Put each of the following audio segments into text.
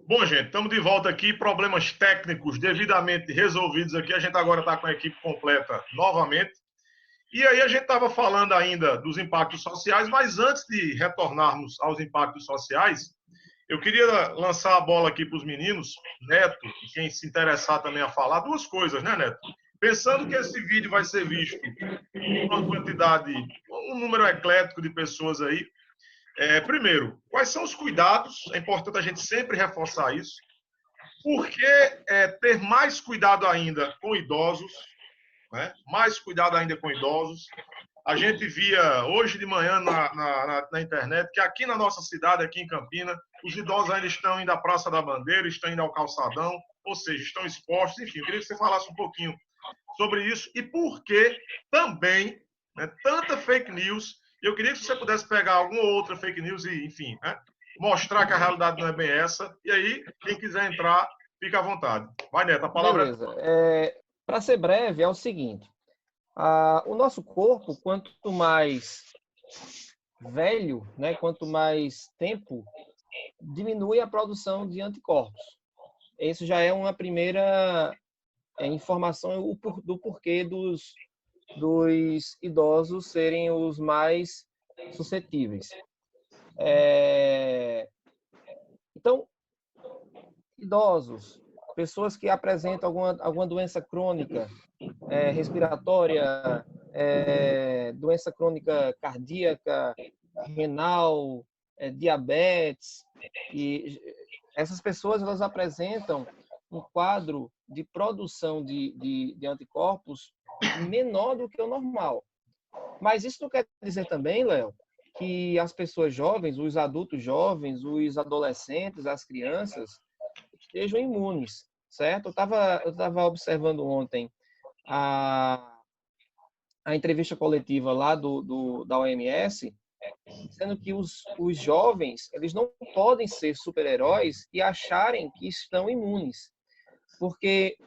Bom, gente, estamos de volta aqui. Problemas técnicos devidamente resolvidos aqui. A gente agora está com a equipe completa novamente. E aí a gente estava falando ainda dos impactos sociais, mas antes de retornarmos aos impactos sociais, eu queria lançar a bola aqui para os meninos, Neto, e quem se interessar também a falar, duas coisas, né, Neto? Pensando que esse vídeo vai ser visto por uma quantidade, um número eclético de pessoas aí, primeiro, quais são os cuidados? É importante a gente sempre reforçar isso. Por que ter mais cuidado ainda com idosos? Né? Mais cuidado ainda com idosos. A gente via hoje de manhã na internet que aqui na nossa cidade, aqui em Campina, os idosos ainda estão indo à Praça da Bandeira, estão indo ao calçadão, ou seja, estão expostos. Enfim, eu queria que você falasse um pouquinho sobre isso e por que também, né, tanta fake news. E eu queria que você pudesse pegar alguma outra fake news e, enfim, né, mostrar que a realidade não é bem essa. E aí, quem quiser entrar, fica à vontade. Vai, Neto, a palavra é... Beleza. Para ser breve, é o seguinte: o nosso corpo, quanto mais velho, né, quanto mais tempo, diminui a produção de anticorpos. Isso já é uma primeira informação do porquê dos idosos serem os mais suscetíveis. Então, idosos, pessoas que apresentam alguma doença crônica, respiratória, doença crônica cardíaca, renal, diabetes, e essas pessoas elas apresentam um quadro de produção de anticorpos menor do que o normal. Mas isso não quer dizer também, Léo, que as pessoas jovens, os adultos jovens, os adolescentes, as crianças, estejam imunes, certo? Eu tava observando ontem a, a entrevista coletiva lá da OMS, dizendo que os jovens eles não podem ser super-heróis e acharem que estão imunes, porque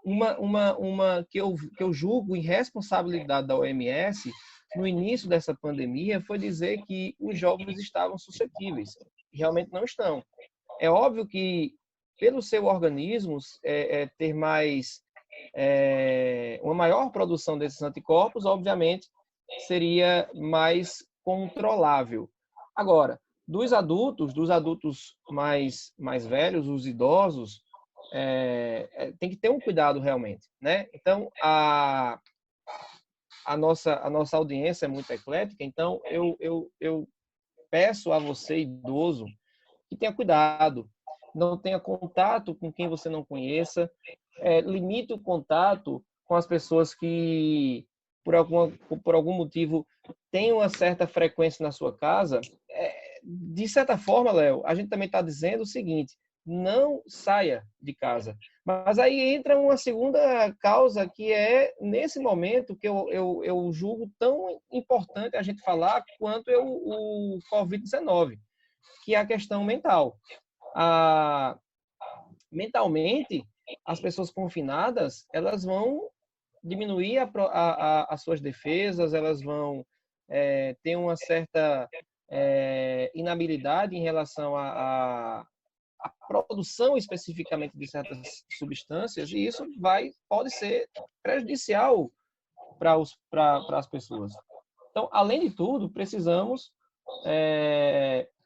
uma que eu julgo irresponsabilidade da OMS no início dessa pandemia foi dizer que os jovens estavam suscetíveis. Realmente não estão. É óbvio que, pelo seu organismo ter uma maior produção desses anticorpos, obviamente, seria mais controlável. Agora, dos adultos mais velhos, os idosos, tem que ter um cuidado realmente, né? Então, a nossa audiência é muito eclética, então eu peço a você, idoso, que tenha cuidado, não tenha contato com quem você não conheça, limite o contato com as pessoas que, por algum motivo, têm uma certa frequência na sua casa. De certa forma, Léo, a gente também está dizendo o seguinte: não saia de casa. Mas aí entra uma segunda causa, que é, nesse momento, que eu julgo tão importante a gente falar quanto o Covid-19, que é a questão mental. Mentalmente, as pessoas confinadas, elas vão diminuir as suas defesas, elas vão ter uma certa inabilidade em relação à produção especificamente de certas substâncias, e isso pode ser prejudicial para as pessoas. Então, além de tudo, precisamos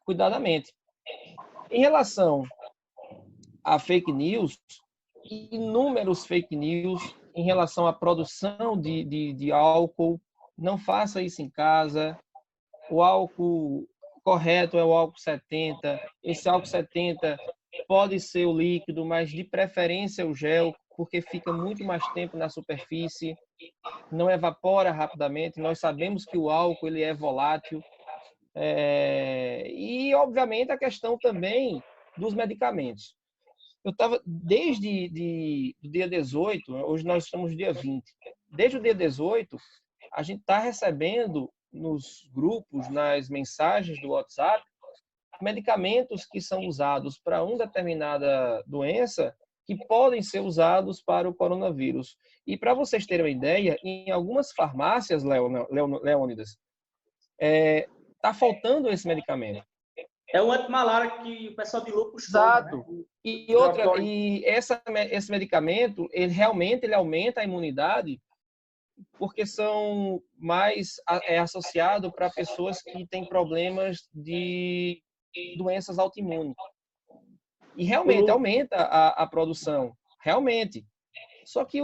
cuidar da mente. Em relação a fake news, inúmeros fake news em relação à produção de álcool. Não faça isso em casa. O álcool correto é o álcool 70. Esse álcool 70 pode ser o líquido, mas de preferência o gel, porque fica muito mais tempo na superfície, não evapora rapidamente. Nós sabemos que o álcool ele é volátil. E, obviamente, a questão também dos medicamentos. Eu estava desde o dia 18, hoje nós estamos no dia 20. Desde o dia 18, a gente está recebendo nos grupos, nas mensagens do WhatsApp, medicamentos que são usados para uma determinada doença que podem ser usados para o coronavírus. E para vocês terem uma ideia, em algumas farmácias, Leônidas, está faltando esse medicamento. É um antimalária que o pessoal de lúpus Exato. toma, né? E esse medicamento, ele realmente aumenta a imunidade, porque são mais associado para pessoas que têm problemas de doenças autoimunes. E realmente aumenta a produção, realmente. Só que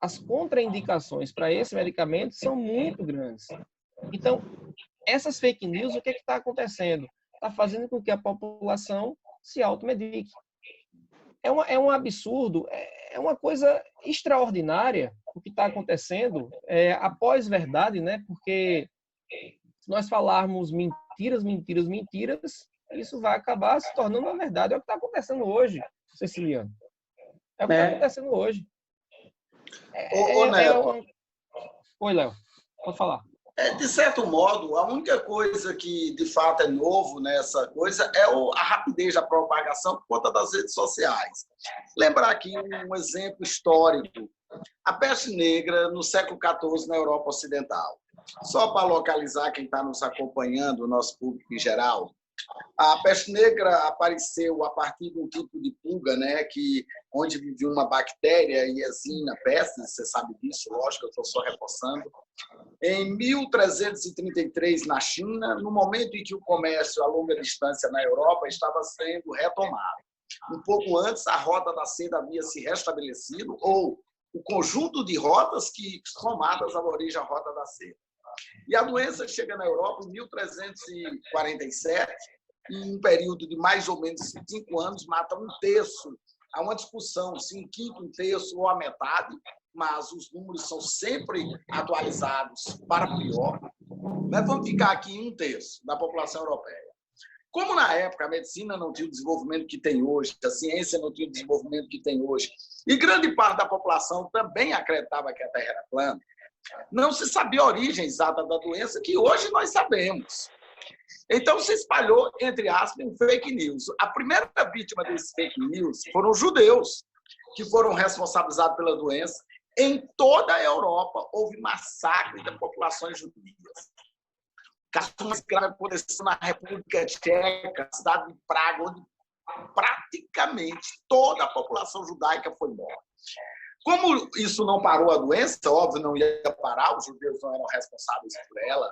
as contraindicações para esse medicamento são muito grandes. Então, essas fake news, o que está acontecendo? Está fazendo com que a população se automedique. É um absurdo, é uma coisa extraordinária o que está acontecendo após verdade, né? Porque se nós falarmos mentiras, isso vai acabar se tornando uma verdade. É o que está acontecendo hoje, Ceciliano. É o que está acontecendo hoje. Oi, Léo. Pode falar. De certo modo, a única coisa que, de fato, é novo nessa coisa é a rapidez da propagação por conta das redes sociais. Lembrar aqui um exemplo histórico. A peste negra no século XIV na Europa Ocidental. Só para localizar quem está nos acompanhando, o nosso público em geral, a peste negra apareceu a partir de um tipo de pulga, né, onde vivia uma bactéria, Yersinia pestis, você sabe disso, lógico, eu estou só reforçando. Em 1333, na China, no momento em que o comércio a longa distância na Europa estava sendo retomado. Um pouco antes, a Rota da Seda havia se restabelecido, ou o conjunto de rotas que somadas à origem à Rota da Seda. E a doença chega na Europa em 1347, em um período de mais ou menos 5 anos, mata um terço. Há uma discussão se um quinto, um terço ou a metade, mas os números são sempre atualizados para pior. Mas vamos ficar aqui em um terço da população europeia. Como na época a medicina não tinha o desenvolvimento que tem hoje, a ciência não tinha o desenvolvimento que tem hoje, e grande parte da população também acreditava que a Terra era plana, não se sabia a origem exata da doença, que hoje nós sabemos. Então se espalhou, entre aspas, um fake news. A primeira vítima desse fake news foram os judeus, que foram responsabilizados pela doença. Em toda a Europa houve massacre das populações judias. O caso mais grave aconteceu na República Tcheca, na cidade de Praga, onde praticamente toda a população judaica foi morta. Como isso não parou a doença, óbvio, não ia parar, os judeus não eram responsáveis por ela,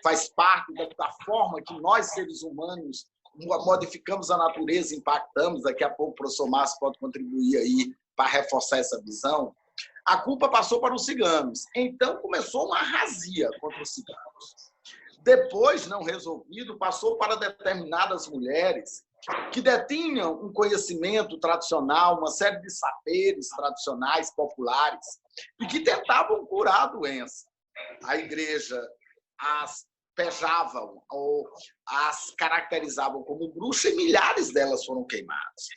faz parte da forma que nós, seres humanos, modificamos a natureza, impactamos. Daqui a pouco o professor Márcio pode contribuir aí para reforçar essa visão. A culpa passou para os ciganos. Então, começou uma razia contra os ciganos. Depois, não resolvido, passou para determinadas mulheres que detinham um conhecimento tradicional, uma série de saberes tradicionais, populares, e que tentavam curar a doença. A igreja as pejavam ou as caracterizavam como bruxas e milhares delas foram queimadas.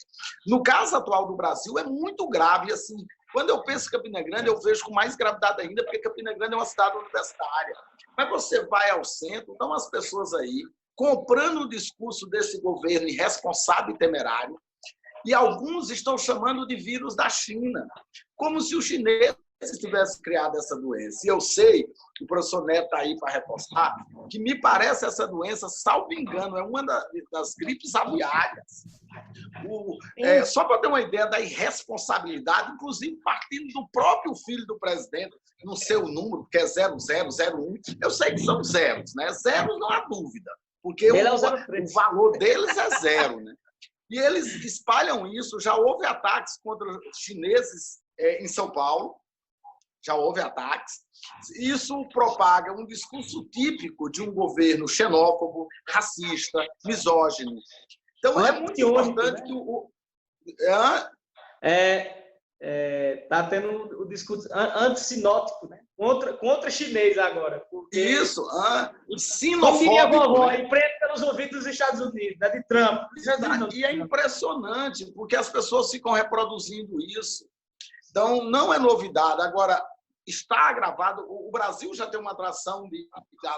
No caso atual do Brasil, é muito grave. Assim, quando eu penso em Campina Grande, eu vejo com mais gravidade ainda, porque Campina Grande é uma cidade universitária. Mas você vai ao centro, estão as pessoas aí comprando o discurso desse governo irresponsável e temerário, e alguns estão chamando de vírus da China, como se os chineses tivessem criado essa doença. E eu sei, o professor Neto está aí para reforçar, que me parece essa doença, salvo engano, é uma das gripes aviárias. Só para ter uma ideia da irresponsabilidade, inclusive partindo do próprio filho do presidente, não sei o número, porque é 0001, eu sei que são zeros, né? Zeros não há dúvida, porque o valor deles é zero, né? E eles espalham isso. Já houve ataques contra os chineses em São Paulo, já houve ataques. Isso propaga um discurso típico de um governo xenófobo, racista, misógino. Então, é muito importante, né, que está tendo o discurso antissinótico, né? Contra chinês agora. Isso, sinofóbico. Como diria a vovó, empreende pelos ouvidos dos Estados Unidos, né? De Trump. E é impressionante, porque as pessoas ficam reproduzindo isso. Então, não é novidade. Agora, está agravado. O Brasil já tem uma atração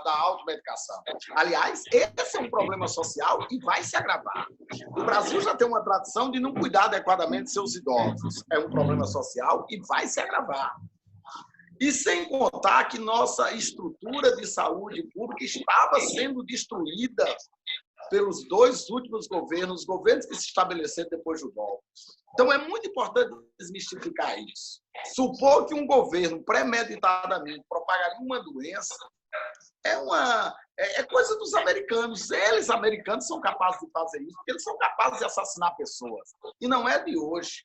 da automedicação. Aliás, esse é um problema social e vai se agravar. O Brasil já tem uma tradição de não cuidar adequadamente de seus idosos. É um problema social e vai se agravar. E sem contar que nossa estrutura estrutura de saúde pública estava sendo destruída pelos 2 últimos governos que se estabeleceram depois do golpe. Então, é muito importante desmistificar isso. Supor que um governo premeditadamente propagaria uma doença é coisa dos americanos. Eles, americanos, são capazes de fazer isso, porque eles são capazes de assassinar pessoas. E não é de hoje.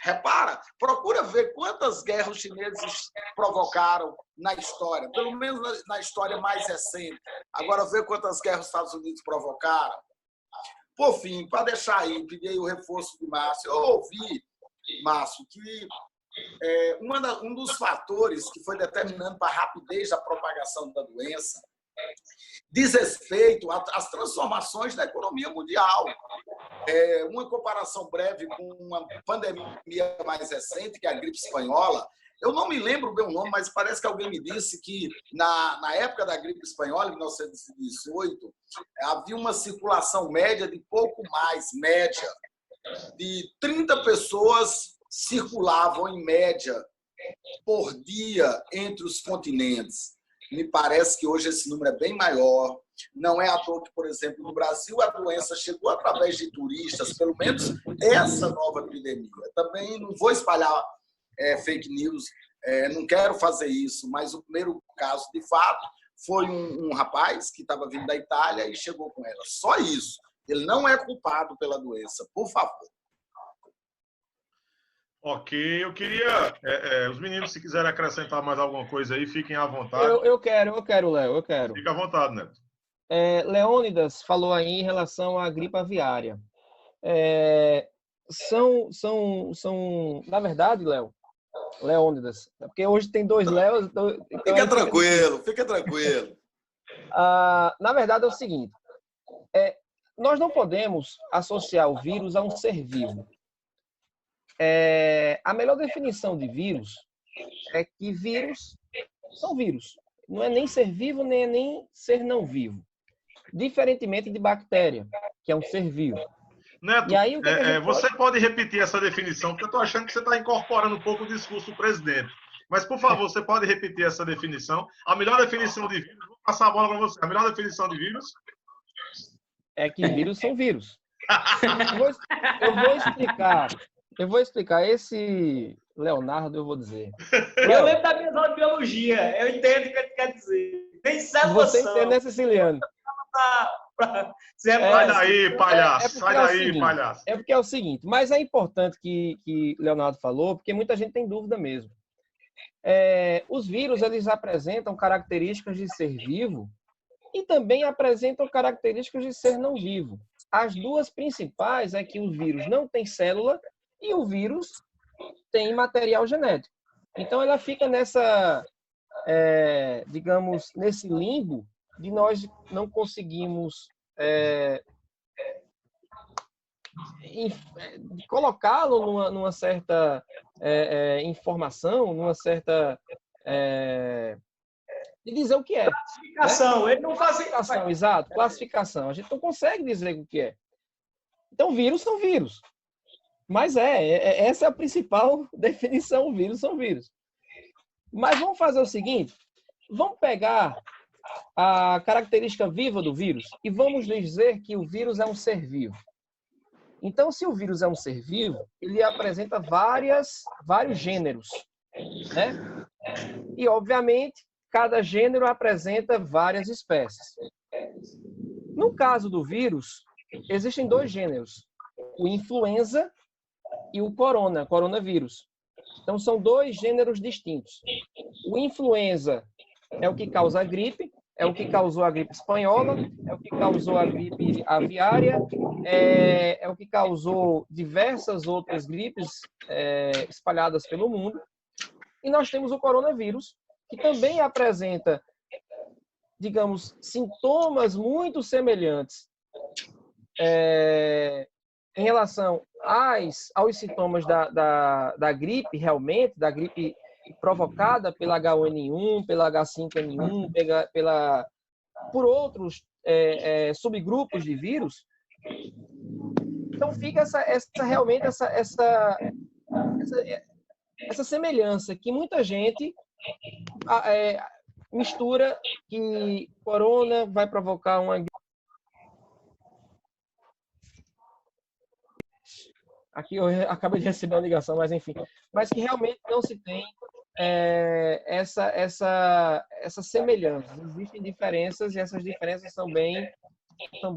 Repara, procura ver quantas guerras os chineses provocaram na história, pelo menos na história mais recente. Agora, vê quantas guerras os Estados Unidos provocaram. Por fim, para deixar aí, pedir aí o reforço de Márcio, eu ouvi, Márcio, que um dos fatores que foi determinando para a rapidez da propagação da doença diz respeito às transformações da economia mundial. Uma comparação breve com uma pandemia mais recente, que é a gripe espanhola. Eu não me lembro bem o nome, mas parece que alguém me disse que na época da gripe espanhola, em 1918, havia uma circulação média de pouco mais, média, de 30 pessoas circulavam em média por dia entre os continentes. Me parece que hoje esse número é bem maior. Não é à toa que, por exemplo, no Brasil a doença chegou através de turistas, pelo menos essa nova epidemia. Também não vou espalhar fake news, não quero fazer isso, mas o primeiro caso, de fato, foi um rapaz que estava vindo da Itália e chegou com ela. Só isso. Ele não é culpado pela doença, por favor. Ok, eu queria... os meninos, se quiserem acrescentar mais alguma coisa aí, fiquem à vontade. Eu quero, Léo, eu quero. Fica à vontade, Neto. Leônidas falou aí em relação à gripe aviária. Na verdade, Leônidas, porque hoje tem 2 Léos. Então fica tranquilo. Na verdade, é o seguinte: nós não podemos associar o vírus a um ser vivo. A melhor definição de vírus é que vírus são vírus. Não é nem ser vivo, nem ser não vivo. Diferentemente de bactéria, que é um ser vivo. Neto, e aí, você pode repetir essa definição, porque eu estou achando que você está incorporando um pouco o discurso do presidente. Mas, por favor, você pode repetir essa definição? A melhor definição de vírus, vou passar a bola para você. A melhor definição de vírus? É que vírus são vírus. Eu vou explicar. Esse Leonardo, eu vou dizer. Eu lembro da minha aula de biologia. Eu entendo o que ele quer dizer. Tem certa Você entende, né, Siciliano? Sai daí, palhaço. Sai daí, palhaço. É porque é o seguinte, mas é importante que Leonardo falou, porque muita gente tem dúvida mesmo. Os vírus, eles apresentam características de ser vivo e também apresentam características de ser não vivo. As duas principais é que o vírus não tem célula e o vírus tem material genético. Então, ela fica nessa, digamos, nesse limbo de nós não conseguimos colocá-lo numa certa informação, numa certa... de dizer o que é. Classificação. Né? Ele não faz classificação, exato. Classificação. A gente não consegue dizer o que é. Então, vírus são vírus. Mas essa é a principal definição. Vírus são vírus. Mas vamos fazer o seguinte. Vamos pegar a característica viva do vírus e vamos dizer que o vírus é um ser vivo. Então, se o vírus é um ser vivo, ele apresenta vários gêneros, né? E, obviamente, cada gênero apresenta várias espécies. No caso do vírus, existem 2 gêneros, o influenza e o coronavírus. Então, são 2 gêneros distintos. O influenza é o que causa a gripe, é o que causou a gripe espanhola, é o que causou a gripe aviária, é o que causou diversas outras gripes espalhadas pelo mundo. E nós temos o coronavírus, que também apresenta, digamos, sintomas muito semelhantes em relação aos sintomas da gripe, realmente, da gripe provocada pela H1N1, pela H5N1, por outros subgrupos de vírus. Então fica realmente essa semelhança que muita gente mistura que corona vai provocar uma... Aqui eu acabei de receber uma ligação, mas enfim. Mas que realmente não se tem essa semelhança. Existem diferenças e essas diferenças são bem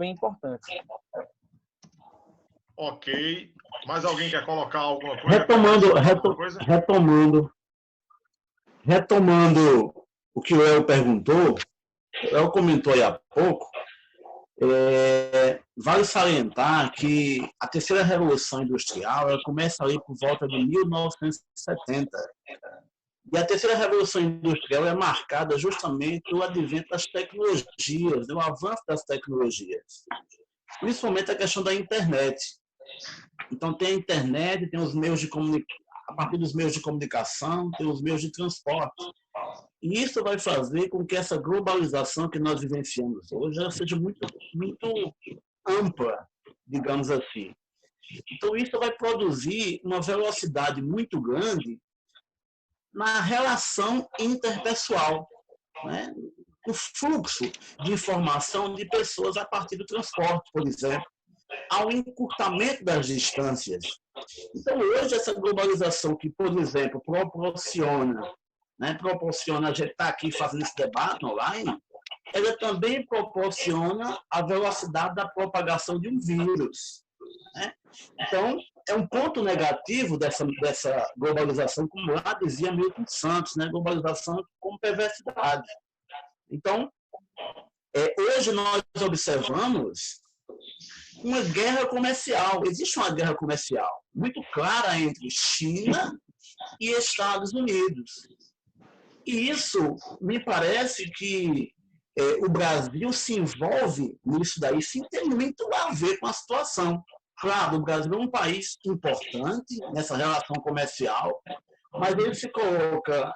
importantes. Ok. Mais alguém quer colocar alguma coisa? Retomando o que o El perguntou, o El comentou aí há pouco, vale salientar que a terceira revolução industrial ela começa ali por volta de 1970. E a terceira revolução industrial é marcada justamente pelo advento das tecnologias, do avanço das tecnologias. Principalmente a questão da internet. Então, tem a internet, tem os meios de comunicação, a partir dos meios de comunicação, tem os meios de transporte. E isso vai fazer com que essa globalização que nós vivenciamos hoje ela seja muito ampla, digamos assim. Então, isso vai produzir uma velocidade muito grande na relação interpessoal, né? O fluxo de informação de pessoas a partir do transporte, por exemplo, ao encurtamento das distâncias. Então, hoje, essa globalização que, por exemplo, proporciona a gente estar aqui fazendo esse debate online, ela também proporciona a velocidade da propagação de um vírus, né? Então, é um ponto negativo dessa globalização, como lá dizia Milton Santos, né? Globalização com perversidade. Então, hoje nós observamos uma guerra comercial. Existe uma guerra comercial muito clara entre China e Estados Unidos. E isso me parece que o Brasil se envolve nisso daí sem ter muito a ver com a situação. Claro, o Brasil é um país importante nessa relação comercial, mas ele se coloca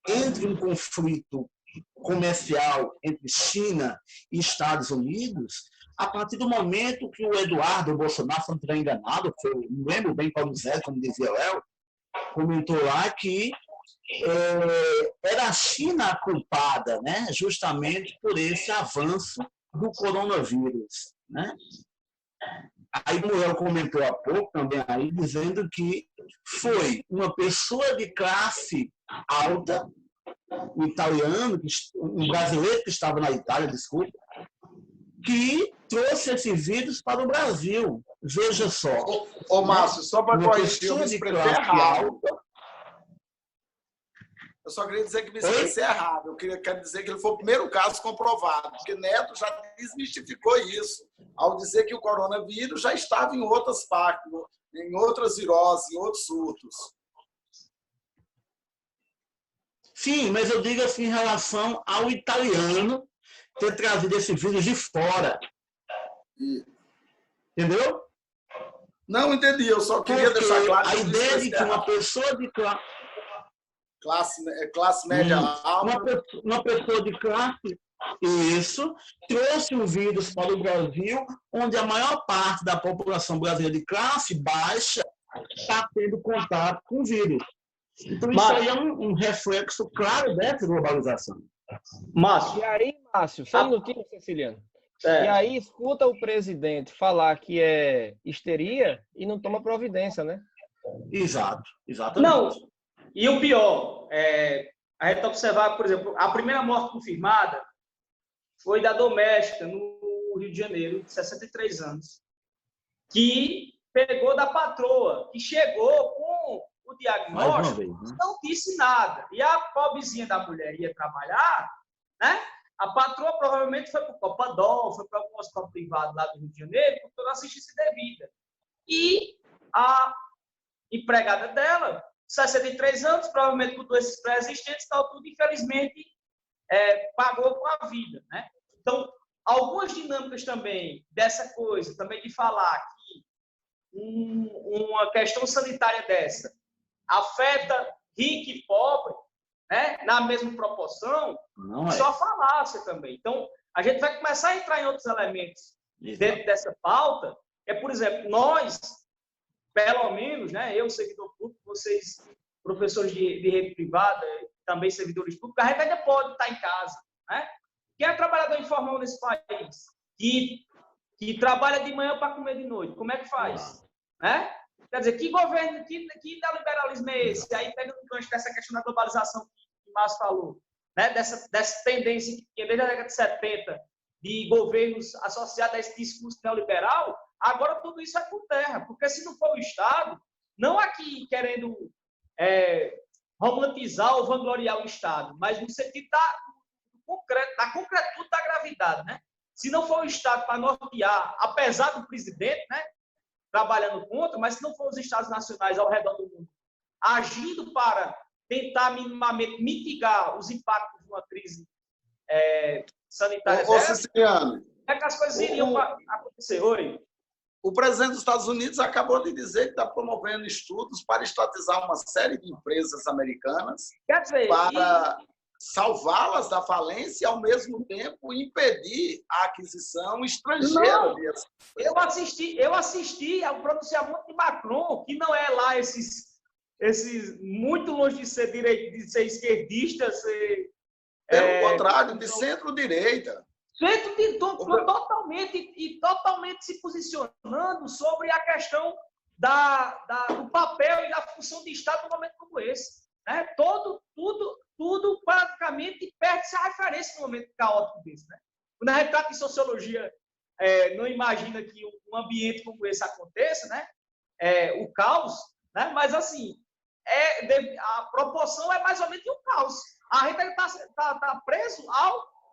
entre um conflito comercial entre China e Estados Unidos a partir do momento que o Eduardo Bolsonaro, se não estiver enganado, não lembro bem qual dos é, como dizia o Léo, comentou lá que era a China a culpada, né, justamente por esse avanço do coronavírus, né? Aí o Léo comentou há pouco também aí, dizendo que foi uma pessoa de classe alta, um italiano, um brasileiro que estava na Itália, desculpa, que trouxe esse vírus para o Brasil. Veja só. Ô Márcio, só para corrigir, eu me expressei errado. Eu só queria dizer que me expressei errado. Quero dizer que ele foi o primeiro caso comprovado, porque Neto já desmistificou isso, ao dizer que o coronavírus já estava em outras partes, em outras viroses, em outros surtos. Sim, mas eu digo assim em relação ao italiano ter trazido esse vírus de fora. Entendeu? Não entendi, eu só queria deixar claro. A ideia de que uma pessoa de classe média alta. Uma pessoa de classe, isso, trouxe o vírus para o Brasil, onde a maior parte da população brasileira de classe baixa está tendo contato com o vírus. Então, isso aí é um reflexo claro dessa globalização. Márcio. E aí, Márcio, só um minutinho, Ceciliano. E aí, escuta o presidente falar que é histeria e não toma providência, né? Exato, exatamente. Não, e o pior, a gente observar, por exemplo, a primeira morte confirmada foi da doméstica no Rio de Janeiro, de 63 anos, que pegou da patroa, que chegou com o diagnóstico, não disse nada. E a pobrezinha da mulher ia trabalhar, né? A patroa provavelmente foi para o Copadol, foi para algum hospital privado lá do Rio de Janeiro, com toda a assistência devida. E a empregada dela, 63 anos, provavelmente com doenças pré-existentes, tal, tudo, infelizmente, pagou com a vida, né? Então, algumas dinâmicas também dessa coisa, também de falar que uma questão sanitária dessa afeta rico e pobre, né, na mesma proporção, só falácia também. Então, a gente vai começar a entrar em outros elementos dentro dessa pauta. Por exemplo, nós, pelo menos, né, eu, servidor público, vocês, professores de rede privada, também servidores públicos, a gente ainda pode estar em casa, né? Quem é trabalhador informal nesse país, que trabalha de manhã para comer de noite, como é que faz? Né? Quer dizer, que governo, que neoliberalismo é esse? Aí pega no gancho dessa questão da globalização que o Márcio falou, né? Dessa tendência que tinha desde a década de 70 de governos associados a esse discurso neoliberal, agora tudo isso é por terra, porque se não for o Estado, não aqui querendo romantizar ou vangloriar o Estado, mas no sentido da concretude da gravidade, né? Se não for o Estado para nortear, apesar do presidente, né, trabalhando contra, mas se não for os Estados nacionais ao redor do mundo agindo para tentar minimamente mitigar os impactos de uma crise sanitária, Siciliano, como é que as coisas iriam acontecer? Oi? O presidente dos Estados Unidos acabou de dizer que está promovendo estudos para estatizar uma série de empresas americanas para salvá-las da falência e, ao mesmo tempo, impedir a aquisição estrangeira. Eu assisti ao pronunciamento de Macron, que não é lá esses muito longe de ser esquerdista, pelo contrário, de centro-direita. Totalmente se posicionando sobre a questão do papel e da função do Estado num momento como esse. Né? Tudo praticamente perde-se a referência num momento caótico desse. Né? Quando a gente trata em sociologia, não imagina que um ambiente como esse aconteça, né? O caos, né? Mas assim, a proporção é mais ou menos um caos. A gente está preso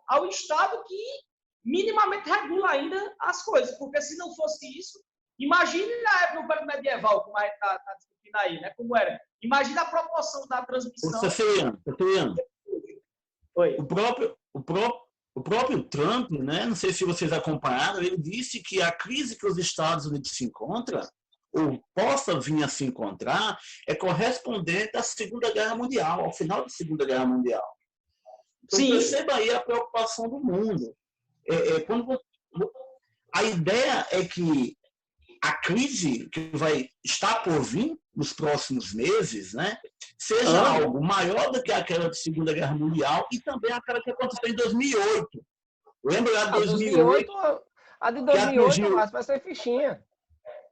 ao Estado que minimamente regula ainda as coisas, porque se não fosse isso, imagine no período medieval, como a gente está discutindo aí, né? Como era. Imagina a proporção da transmissão. Ceciliano. Oi. O próprio Trump, né? Não sei se vocês acompanharam, ele disse que a crise que os Estados Unidos se encontram, ou possa vir a se encontrar, é correspondente à Segunda Guerra Mundial, ao final da Segunda Guerra Mundial. Então, sim, perceba aí a preocupação do mundo. A ideia é que a crise que vai estar por vir nos próximos meses, né, seja algo maior do que aquela da Segunda Guerra Mundial e também aquela que aconteceu em 2008. Lembra de 2008? A de 2008, mas vai ser fichinha.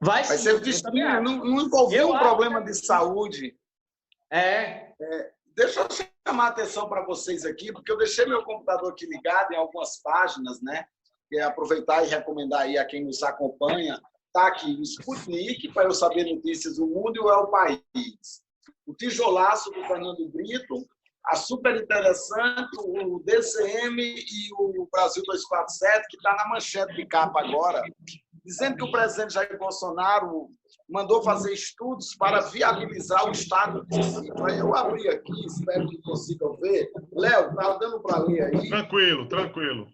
Vai ser fichinha. Não envolveu um problema de saúde. Deixa eu chamar a atenção para vocês aqui, porque eu deixei meu computador aqui ligado em algumas páginas, né? E aproveitar e recomendar aí a quem nos acompanha. Está aqui o Sputnik, para eu saber notícias do mundo, e o El País. O Tijolaço, do Fernando Brito, a super interessante, o DCM e o Brasil 247, que está na manchete de capa agora, dizendo que o presidente Jair Bolsonaro mandou fazer estudos para viabilizar o estado de sítio. Aí eu abri aqui, espero que consigam ver. Léo, está dando para ler aí? Tranquilo.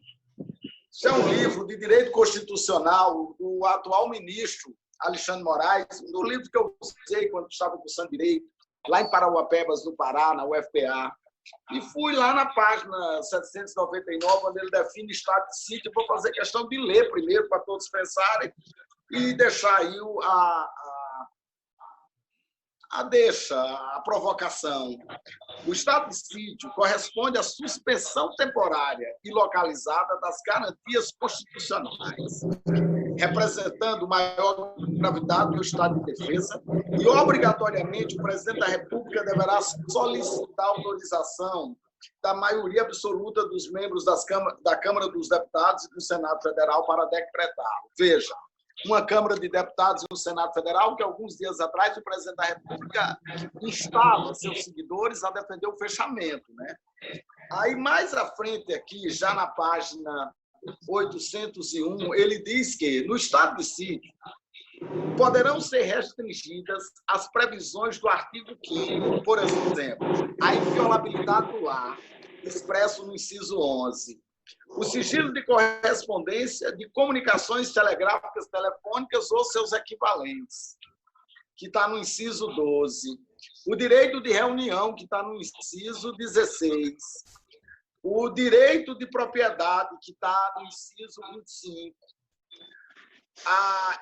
Isso é um livro de direito constitucional do atual ministro Alexandre Moraes, no livro que eu usei quando estava cursando direito, lá em Parauapebas, no Pará, na UFPA. E fui lá na página 799, onde ele define estado de sítio. Vou fazer questão de ler primeiro, para todos pensarem, e deixar aí a provocação. O estado de sítio corresponde à suspensão temporária e localizada das garantias constitucionais, representando maior gravidade do estado de defesa, e obrigatoriamente o presidente da República deverá solicitar autorização da maioria absoluta dos membros da Câmara dos Deputados e do Senado Federal para decretá-lo. Veja, uma Câmara de Deputados e um Senado Federal que, alguns dias atrás, o presidente da República instava seus seguidores a defender o fechamento. Né? Aí, mais à frente aqui, já na página 801, ele diz que, no estado de sítio, poderão ser restringidas as previsões do artigo 5º, por exemplo, a inviolabilidade do lar, expresso no inciso 11, o sigilo de correspondência de comunicações telegráficas, telefônicas ou seus equivalentes, que está no inciso 12, o direito de reunião, que está no inciso 16, o direito de propriedade, que está no inciso 25, a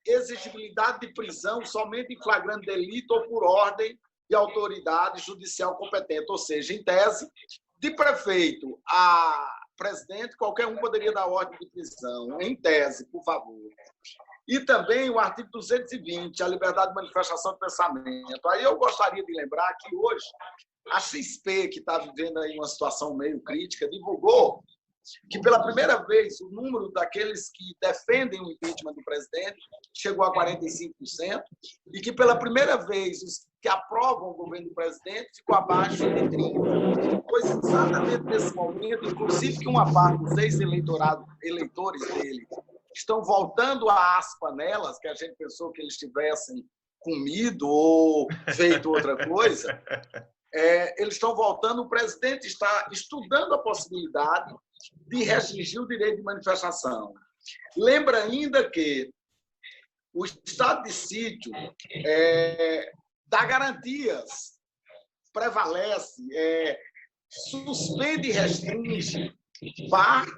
exigibilidade de prisão somente em flagrante delito ou por ordem de autoridade judicial competente. Ou seja, em tese, de prefeito a presidente, qualquer um poderia dar ordem de prisão. Em tese, por favor. E também o artigo 220, a liberdade de manifestação de pensamento. Aí eu gostaria de lembrar que hoje a XP, que está vivendo aí uma situação meio crítica, divulgou que pela primeira vez o número daqueles que defendem o impeachment do presidente chegou a 45% e que pela primeira vez os que aprovam o governo do presidente ficou abaixo de 30%. Pois exatamente nesse momento, inclusive que uma parte dos ex-eleitores dele estão voltando às panelas, que a gente pensou que eles tivessem comido ou feito outra coisa, eles estão voltando, o presidente está estudando a possibilidade de restringir o direito de manifestação. Lembra ainda que o estado de sítio dá garantias, prevalece, suspende e restringe parte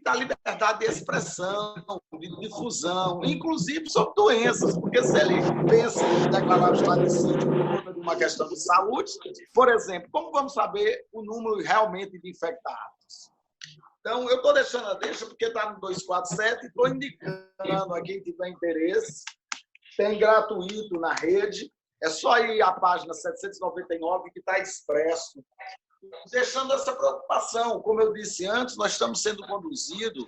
da liberdade de expressão, de difusão, inclusive sobre doenças, porque se ele pensa em declarar o estado de sítio por conta de uma questão de saúde, por exemplo, como vamos saber o número realmente de infectados? Então, eu estou deixando a deixa porque está no 247 e estou indicando a quem tiver interesse, tem gratuito na rede, é só ir à página 799 que está expresso, deixando essa preocupação. Como eu disse antes, nós estamos sendo conduzidos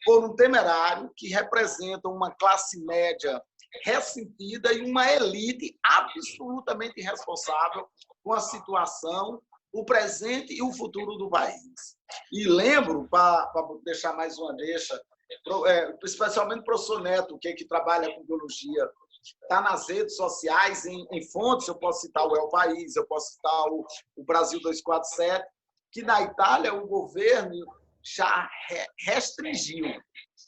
por um temerário que representa uma classe média ressentida e uma elite absolutamente irresponsável com a situação, o presente e o futuro do país. E lembro, para deixar mais uma deixa, especialmente o professor Neto, que trabalha com biologia, está nas redes sociais, em fontes, eu posso citar o El País, eu posso citar o Brasil 247, que na Itália o governo já restringiu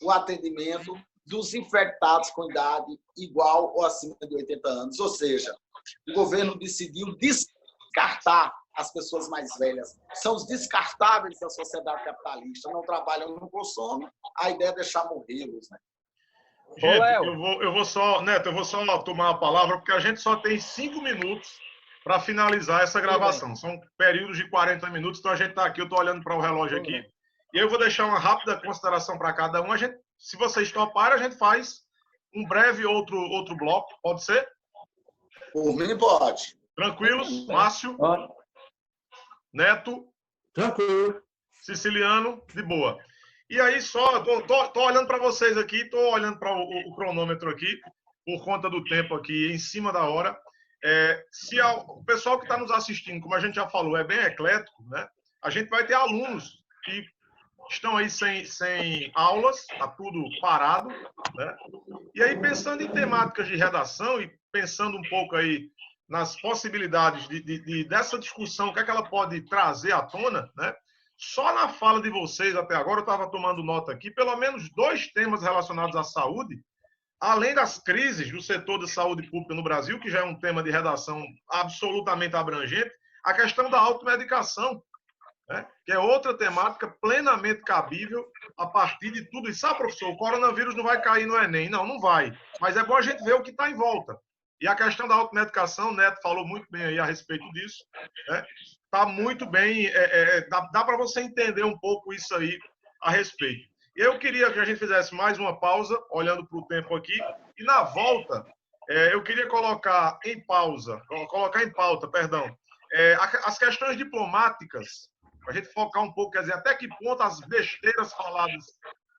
o atendimento dos infectados com idade igual ou acima de 80 anos. Ou seja, o governo decidiu descartar as pessoas mais velhas. São os descartáveis da sociedade capitalista. Não trabalham, não consomem, a ideia é deixar morrê-los, né? Gente, eu vou só, Neto, eu vou só tomar a palavra, porque a gente só tem 5 minutos para finalizar essa gravação. São períodos de 40 minutos, então a gente está aqui, eu estou olhando para o relógio aqui, e eu vou deixar uma rápida consideração para cada um. Se vocês toparem, a gente faz um breve outro bloco, pode ser? Por mim, pode. Tranquilos? Márcio? Neto? Tranquilo. Siciliano? De boa. E aí, só, tô olhando para vocês aqui, tô olhando para o cronômetro aqui, por conta do tempo aqui, em cima da hora. Se o pessoal que está nos assistindo, como a gente já falou, é bem eclético, né? A gente vai ter alunos que estão aí sem aulas, tá tudo parado, né? E aí, pensando em temáticas de redação e pensando um pouco aí nas possibilidades dessa discussão, o que é que ela pode trazer à tona, né? Só na fala de vocês até agora, eu estava tomando nota aqui, pelo menos 2 temas relacionados à saúde, além das crises do setor de saúde pública no Brasil, que já é um tema de redação absolutamente abrangente, a questão da automedicação, né? Que é outra temática plenamente cabível a partir de tudo isso. Ah, professor, o coronavírus não vai cair no Enem. Não vai. Mas é bom a gente ver o que está em volta. E a questão da automedicação, o Neto falou muito bem aí a respeito disso, né? Está muito bem, dá para você entender um pouco isso aí a respeito. E eu queria que a gente fizesse mais uma pausa, olhando para o tempo aqui, e na volta, eu queria colocar em pauta, as questões diplomáticas, para a gente focar um pouco, quer dizer, até que ponto as besteiras faladas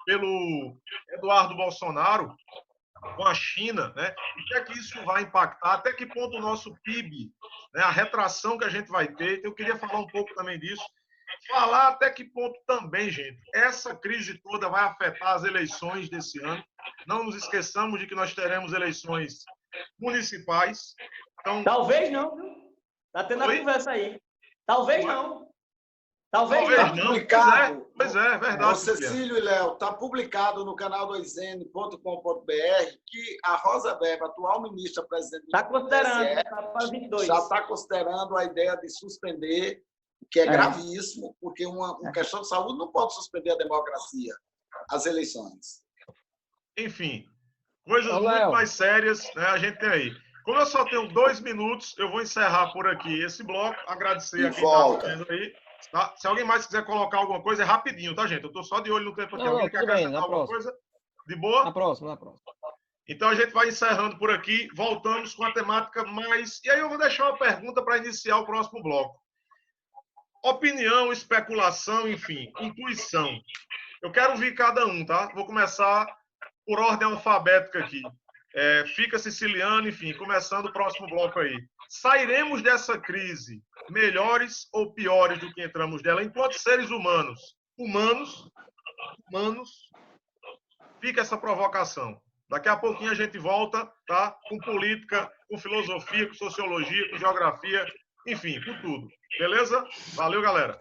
pelo Eduardo Bolsonaro com a China, né? O que é que isso vai impactar? Até que ponto o nosso PIB, né? A retração que a gente vai ter. Então, eu queria falar um pouco também disso. Falar até que ponto também, gente, essa crise toda vai afetar as eleições desse ano. Não nos esqueçamos de que nós teremos eleições municipais. Então, talvez não, viu? Está tendo a conversa aí. Talvez não. Talvez não. Publicado. Pois é verdade. Cecílio e Léo, está publicado no canal 2n.com.br que a Rosa Weber, atual ministra-presidente do TSE, já está considerando a ideia de suspender, que é gravíssimo, porque uma questão de saúde não pode suspender a democracia, as eleições. Enfim, coisas muito mais sérias, né, a gente tem aí. Como eu só tenho 2 minutos, eu vou encerrar por aqui esse bloco. Agradecer a quem está vendo aí. Tá? Se alguém mais quiser colocar alguma coisa, é rapidinho, tá, gente? Eu estou só de olho no tempo aqui. Alguém quer acrescentar alguma coisa? De boa? Na próxima. Então a gente vai encerrando por aqui. Voltamos com a temática mais... E aí eu vou deixar uma pergunta para iniciar o próximo bloco. Opinião, especulação, enfim, intuição. Eu quero ouvir cada um, tá? Vou começar por ordem alfabética aqui. Fica Siciliano, enfim, começando o próximo bloco aí. Sairemos dessa crise melhores ou piores do que entramos dela enquanto seres humanos? Humanos, fica essa provocação. Daqui a pouquinho a gente volta, tá? Com política, com filosofia, com sociologia, com geografia, enfim, com tudo. Beleza? Valeu, galera.